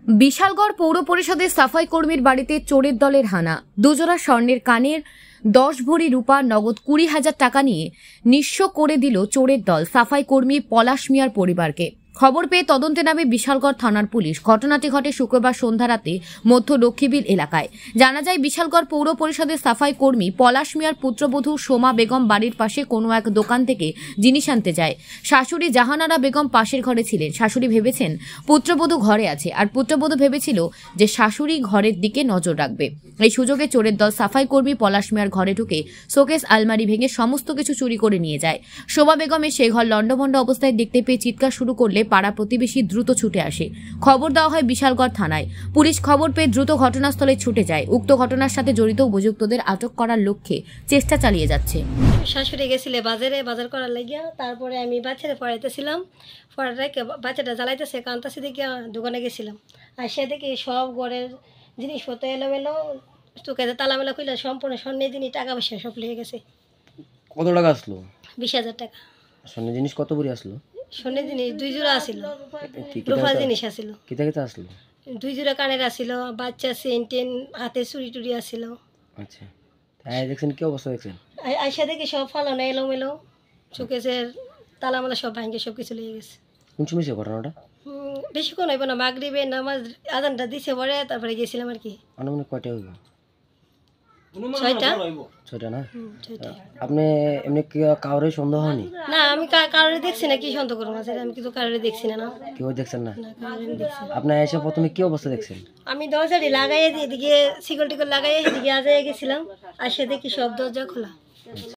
বিশালগড় পৌর পরিষদের সাফাই কর্মীর বাড়িতে চোরের দলের হানা। দুজোড়া স্বর্ণের কানের, 10 ভরি রূপা, নগদ 20,000 টাকা নিয়ে নিঃস্ব করে দিল চোরের দল সাফাই কর্মী পলাশ মিয়ার পরিবারকে। খবর পেয়ে তদন্তে নামে বিশালগড় থানার পুলিশ। ঘটনাটি ঘটে শুক্রবার সন্ধ্যা রাতে মধ্য লক্ষ্মীবিল এলাকায়। জানা যায়, বিশালগড় পৌর পরিষদের সাফাই কর্মী পলাশ মিয়ার পুত্রবধূ সোমা বেগম বাড়ির পাশে কোনো এক দোকান থেকে জিনিস আনতে যায়। শাশুড়ি জাহানারা বেগম পাশের ঘরে ছিলেন। শাশুড়ি ভেবেছেন পুত্রবধূ ঘরে আছে, আর পুত্রবধূ ভেবেছিল যে শাশুড়ি ঘরের দিকে নজর রাখবে। এই সুযোগে চোরের দল সাফাই কর্মী পলাশ মিয়ার ঘরে ঢুকে শোকেস আলমারি ভেঙে সমস্ত কিছু চুরি করে নিয়ে যায়। সোমা বেগম সে ঘর লণ্ডভণ্ড অবস্থায় দেখতে পেয়ে চিৎকার শুরু করলে পাড়া প্রতিবেশী দ্রুত ছুটে আসে। খবর দেওয়া হয় বিশালগড় থানায়। পুলিশ খবর পেয়ে দ্রুত ঘটনাস্থলে ছুটে যায়। উক্ত ঘটনার সাথে জড়িত অভিযুক্তদের আটক করার লক্ষ্যে চেষ্টা চালিয়ে যাচ্ছে। শাশুড়ি গেছিলে বাজার করার লাগিয়া, তারপরে আমি বাচ্চাটা পড়াইতেছিলাম, পড়াটাকে বাচ্চাটা জ্বালাইতেছে কান্তাসি দেখে দোকানে গেছিলাম। আর সে দেখি সব ঘরের জিনিসপত্র এলোমেলো, চোখে তালামেলা খুলে সম্পূর্ণ স্বর্ণের জিনিস, টাকা পয়সা সব লেগে গেছে। কত টাকা আসলো? 20,000 টাকা। স্বর্ণের জিনিস কত ভরি আসলো? স্বর্ণের জিনিস 2 জোড়া আসিল, রূপার জিনিস আসিল, কিতা কিতা আসলো? 2 জোড়া কানের আসিল, বাচ্চা চেন টেন, হাতে চুরি টুরি আসিল। আচ্ছা, তাই দেখছেন কি অবস্থা দেখছেন? আইসা দেখি সব ফালানো এলোমেলো, চোখের তালামেলা সব ভাঙে সব কিছু লেগে গেছে। কোন সময় ঘটনাটা? বেশিক্ষণ হইব না, মাগরিবে নামাজ আজানটা দিছে পরে তারপরে গেছিলাম আর কি। আনুমানিক কয়টা হইব? 6টা না? আপনি এমনি কি কাউরে সন্দেহ হয়নি? না, আমি কারোরে দেখছি না, কি সন্দেহ করবো, আমি কিছু কারোরে দেখছি না। না, কেউ দেখছেন না? দেখছি। আপনি এসে প্রথমে কি অবস্থা দেখছেন? আমি দরজাটি লাগাই এদিকে শিকল টিকল লাগাই এদিকে আজায় গেছিলাম, আর সে দেখি সব দরজা খোলা।